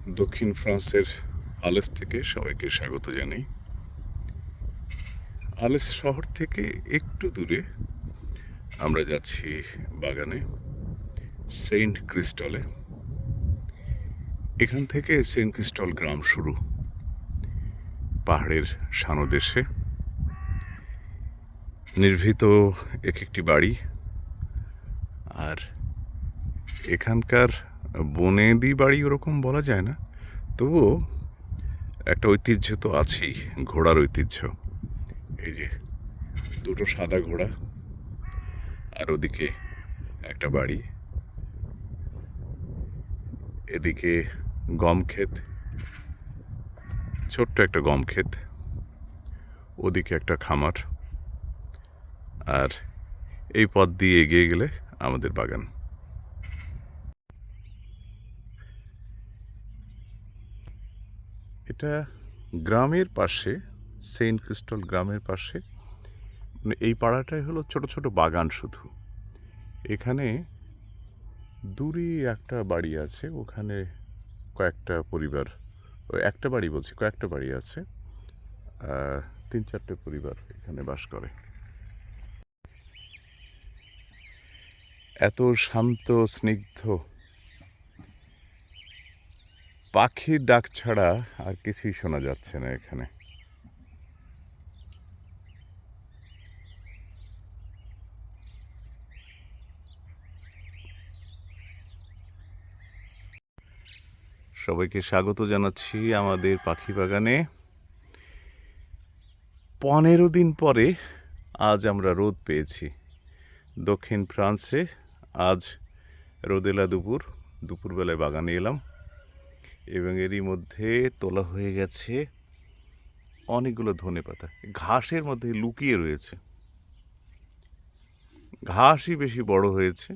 দক্ষিণ ফ্রান্সের আলেস থেকে সবাইকে স্বাগত জানাই। আলেস শহর থেকে একটু দূরে আমরা যাচ্ছি বাগানে, সেন্ট ক্রিস্টলে। এখান থেকে সেন্ট ক্রিস্টল গ্রাম শুরু, পাহাড়ের সানোদেশে নির্ভীত এক একটি বাড়ি। আর এখানকার বনেদি বাড়ি ওরকম বলা যায় না, তবুও একটা ঐতিহ্য তো আছেই, ঘোড়ার ঐতিহ্য। এই যে দুটো সাদা ঘোড়া, আর ওদিকে একটা বাড়ি, এদিকে গম ক্ষেত, ছোট্ট একটা গম ক্ষেত, ওদিকে একটা খামার, আর এই পথ দিয়ে এগিয়ে গেলে আমাদের বাগান। এটা গ্রামের পাশে, সেন্ট ক্রিস্টল গ্রামের পাশে। মানে এই পাড়াটাই হলো ছোট ছোট বাগান শুধু। এখানে দূরে একটা বাড়ি আছে, ওখানে কয়েকটা পরিবার, ওই একটা বাড়ি বলছি, কয়েকটা বাড়ি আছে, 3-4টে পরিবার এখানে বাস করে। এত শান্ত স্নিগ্ধ, পাখির ডাক ছাড়া আর কিছুই শোনা যাচ্ছে না এখানে। সবাইকে স্বাগত জানাচ্ছি আমাদের পাখি বাগানে। 15 দিন পরে আজ আমরা রোদ পেয়েছি দক্ষিণ ফ্রান্সে। আজ রোদেলা দুপুরবেলায় বাগানে এলাম, এবং এরই মধ্যে তোলা হয়ে গেছে অনেকগুলো ধনেপাতা। ঘাসের মধ্যে লুকিয়ে রয়েছে, ঘাসই বেশি বড় হয়েছে,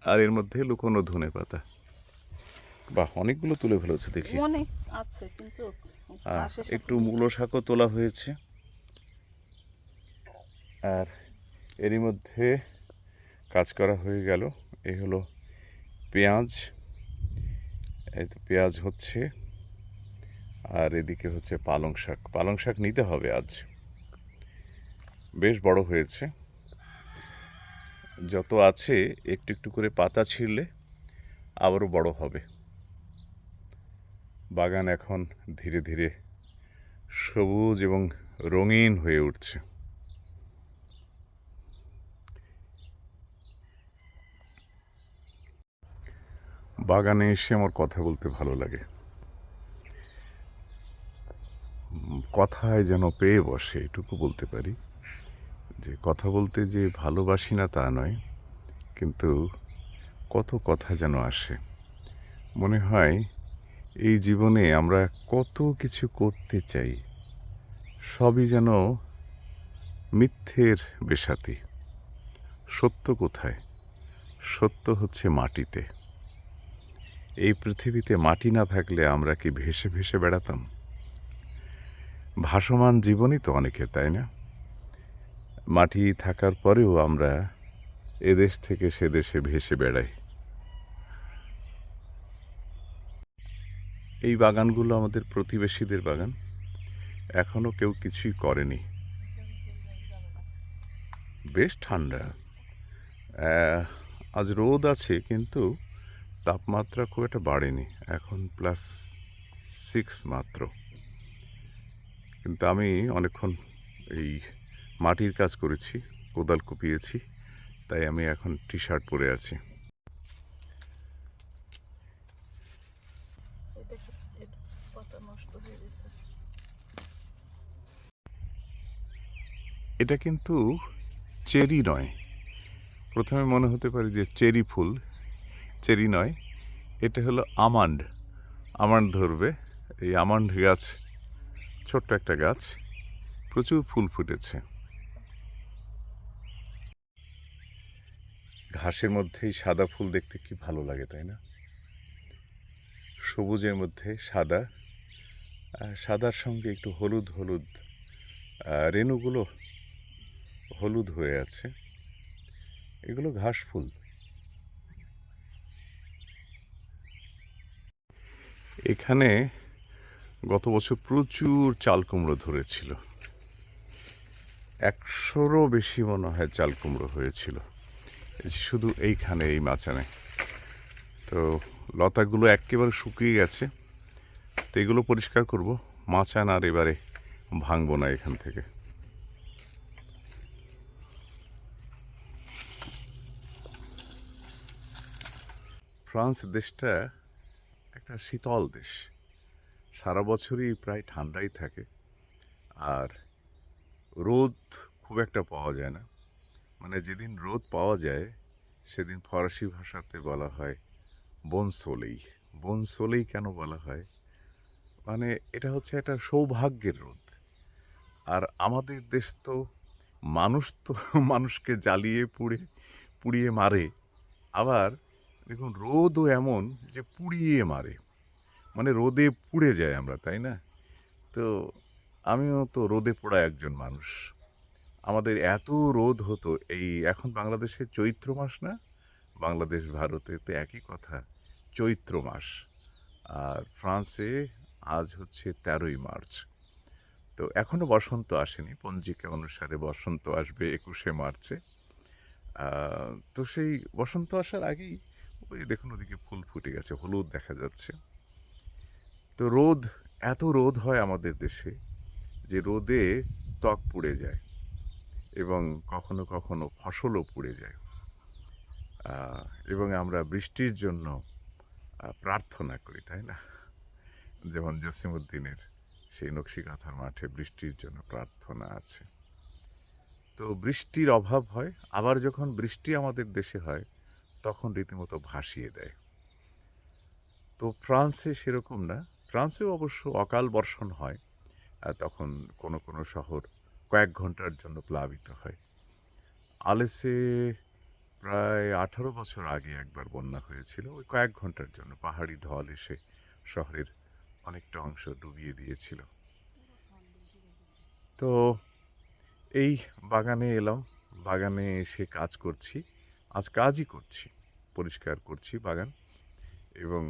আর এর মধ্যে লুকোনো ধনেপাতা। বাহ, অনেকগুলো তুলে ফেলেছে দেখি। অনেক আছে কিন্তু একটু মূলো শাকও তোলা হয়েছে। আর এরই মধ্যে কাজ করা হয়ে গেল। এই হলো পেঁয়াজ, এই তো পেঁয়াজ হচ্ছে, আর এদিকে হচ্ছে পালং শাক নিতে হবে আজ, বেশ বড় হয়েছে। যত আছে একটু একটু করে পাতা ছিঁড়লে আবারও বড় হবে। বাগান এখন ধীরে ধীরে সবুজ এবং রঙিন হয়ে উঠছে। বাগানে এসে আমার কথা বলতে ভালো লাগে, কথায় যেন পেয়ে বসে, এটুকু বলতে পারি। যে কথা বলতে যে ভালোবাসি না তা নয়, কিন্তু কত কথা যেন আসে। মনে হয় এই জীবনে আমরা কত কিছু করতে চাই, সবই যেন মিথ্যের বেশাতি। সত্য কোথায়? সত্য হচ্ছে মাটিতে। এই পৃথিবীতে মাটি না থাকলে আমরা কি ভেসে ভেসে বেড়াতাম? ভাসমান জীবনই তো অনেকের, তাই না? মাটি থাকার পরেও আমরা এদেশ থেকে সে দেশে ভেসে বেড়াই। এই বাগানগুলো আমাদের প্রতিবেশীদের বাগান, এখনো কেউ কিছুই করেনি। বেশ ঠান্ডা, আজ রোদ আছে, কিন্তু তাপমাত্রা খুব একটা বাড়েনি, এখন +6 মাত্র। কিন্তু আমি অনেকক্ষণ এই মাটির কাজ করেছি, কোদাল কুপিয়েছি, তাই আমি এখন টি-শার্ট পরে আছি। এটা কিন্তু চেরি নয়। প্রথমে মনে হতে পারে যে চেরি ফুল, চেরি নয়, এটা হলো আমান্ড। আমান্ড ধরবে। এই আমান্ড গাছ, ছোট্ট একটা গাছ, প্রচুর ফুল ফুটেছে। ঘাসের মধ্যেই সাদা ফুল দেখতে কি ভালো লাগে, তাই না? সবুজের মধ্যে সাদা, সাদার সঙ্গে একটু হলুদ হলুদ, রেণুগুলো হলুদ হয়ে আছে, এগুলো ঘাস ফুল। এখানে গত বছর প্রচুর চাল কুমড়ো ধরেছিল, 100রও বেশি মনে হয় চাল কুমড়ো হয়েছিল। এই যে শুধু এইখানে এই মাচানে, তো লতাগুলো একেবারে শুকিয়ে গেছে। তো এগুলো পরিষ্কার করব, মাচান আর এবারে ভাঙবো না এখান থেকে। ফ্রান্স দেশটা একটা শীতল দেশ, সারা বছরই প্রায় ঠান্ডাই থাকে, আর রোদ খুব একটা পাওয়া যায় না। মানে যেদিন রোদ পাওয়া যায় সেদিন ফরাসি ভাষাতে বলা হয় বন সোলেই। বন সোলেই কেন বলা হয়, মানে এটা হচ্ছে একটা সৌভাগ্যের রোদ। আর আমাদের দেশ তো মানুষকে জ্বালিয়ে পুড়িয়ে মারে। আবার দেখুন রোদও এমন যে পুড়িয়ে মারে, মানে রোদে পুড়ে যায় আমরা, তাই না? তো আমিও তো রোদে পোড়া একজন মানুষ। আমাদের এত রোদ হতো, এই এখন বাংলাদেশে চৈত্র মাস না, বাংলাদেশ ভারতে তো একই কথা, চৈত্র মাস। আর ফ্রান্সে আজ হচ্ছে 13ই মার্চ। তো এখনো বসন্ত আসেনি, পঞ্জিকা অনুসারে বসন্ত আসবে 21শে মার্চে। তো সেই বসন্ত আসার আগেই ওই দেখুন ওদিকে ফুল ফুটে গেছে, হলুদ দেখা যাচ্ছে। তো এত রোদ হয় আমাদের দেশে যে রোদে ত্বক পুড়ে যায় এবং কখনো কখনো ফসলও পুড়ে যায়। এবং আমরা বৃষ্টির জন্য প্রার্থনা করি, তাই না? যেমন জসিমউদ্দিনের সেই নকশিকাঁথার মাঠে বৃষ্টির জন্য প্রার্থনা আছে। তো বৃষ্টির অভাব হয়, আবার যখন বৃষ্টি আমাদের দেশে হয় তখন রীতিমতো ভাসিয়ে দেয়। তো ফ্রান্সে সেরকম না, ফ্রান্সেও অবশ্য অকাল বর্ষণ হয়, আর তখন কোনো কোনো শহর কয়েক ঘন্টার জন্য প্লাবিত হয়। আলেসে প্রায় 18 বছর আগে একবার বন্যা হয়েছিল, ওই কয়েক ঘন্টার জন্য পাহাড়ি ঢল এসে শহরের অনেকটা অংশ ডুবিয়ে দিয়েছিল। তো এই বাগানে এলাম, বাগানে এসে কাজ করছি, আজ কাজই করছি, পরিষ্কার করছি বাগান। এবং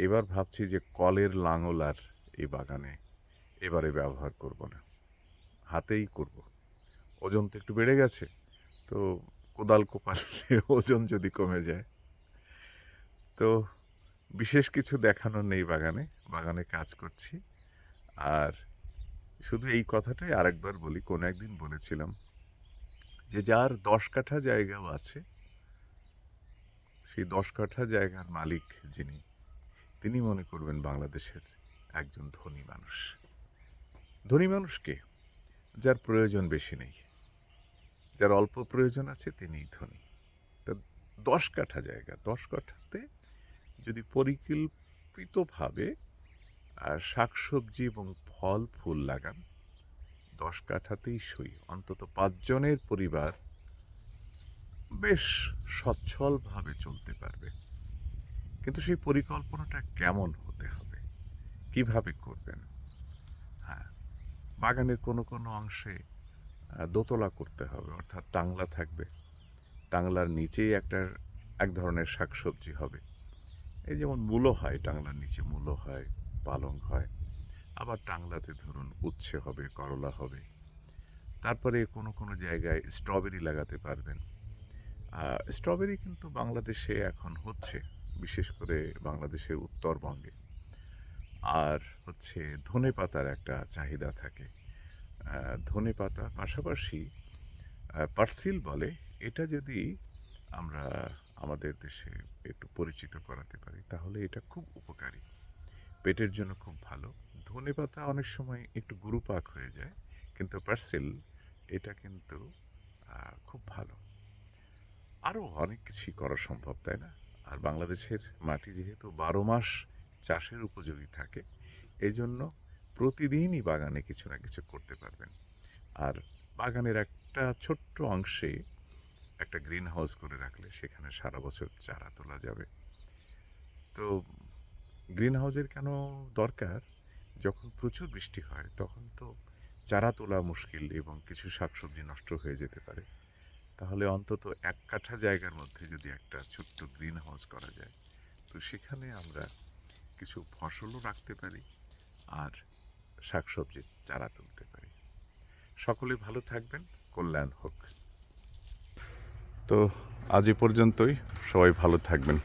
এবার ভাবছি যে কলের লাঙল আর এই বাগানে এবারে ব্যবহার করব না, হাতেই করব। ওজন তো একটু বেড়ে গেছে, তো কোদাল কোপালে ওজন যদি কমে যায়। তো বিশেষ কিছু দেখানোর নেই বাগানে, বাগানে কাজ করছি। আর শুধু এই কথাটাই আরেকবার বলি, কোনো একদিন বলেছিলাম যে যার 10 কাঠা জায়গাও আছে, সেই 10 কাঠা জায়গার মালিক যিনি, তিনি মনে করবেন বাংলাদেশের একজন ধনী মানুষ। ধনী মানুষ কে? যার প্রয়োজন বেশি নেই, যার অল্প প্রয়োজন আছে তিনিই ধনী। তা 10 কাঠা জায়গা, 10 কাঠাতে যদি পরিকল্পিতভাবে শাকসবজি এবং ফল ফুল লাগান, 10 কাঠাতেই সই, অন্তত 5 জনের পরিবার বেশ সচ্ছলভাবে চলতে পারবে। কিন্তু সেই পরিকল্পনাটা কেমন হতে হবে, কিভাবে করবেন? হ্যাঁ, বাগানের কোনো কোনো অংশে দোতলা করতে হবে, অর্থাৎ টাংলা থাকবে, টাংলার নিচেই এক ধরনের শাকসবজি হবে। এই যেমন মূলো হয়, টাংলার নিচে মূলো হয়, পালং হয়। আবার টাংলাতে ধরুন উচ্ছে হবে, করলা হবে। তারপরে কোনো কোনো জায়গায় স্ট্রবেরি লাগাতে পারবেন। স্ট্রবেরি কিন্তু বাংলাদেশে এখন হচ্ছে, বিশেষ করে বাংলাদেশের উত্তরবঙ্গে। আর হচ্ছে ধনেপাতার একটা চাহিদা থাকে। ধনেপাতার পাশাপাশি পার্সিল বলে, এটা যদি আমরা আমাদের দেশে একটু পরিচিত করাতে পারি তাহলে এটা খুব উপকারী, পেটের জন্য খুব ভালো। ধনেপাতা অনেক সময় একটু গুরুপাক হয়ে যায়, কিন্তু পার্সিল এটা কিন্তু খুব ভালো। আরও অনেক কিছুই করা সম্ভব, তাই না? আর বাংলাদেশের মাটি যেহেতু 12 মাস চাষের উপযোগী থাকে, এই জন্য প্রতিদিনই বাগানে কিছু না কিছু করতে পারবেন। আর বাগানের একটা ছোট্ট অংশে একটা গ্রিন হাউস করে রাখলে সেখানে সারা বছর চারা তোলা যাবে। তো গ্রিন হাউসের কেন দরকার? যখন প্রচুর বৃষ্টি হয় তখন তো চারা তোলা মুশকিল এবং কিছু শাকসবজি নষ্ট হয়ে যেতে পারে। তাহলে অন্তত 1 কাঠা জায়গার মধ্যে যদি একটা ছোট্ট গ্রিন হাউস করা যায়, তো সেখানে আমরা কিছু ফসলও রাখতে পারি আর শাকসবজির চারা তুলতে পারি। সকলে ভালো থাকবেন, কল্যাণ হোক। তো আজ এ পর্যন্তই, সবাই ভালো থাকবেন।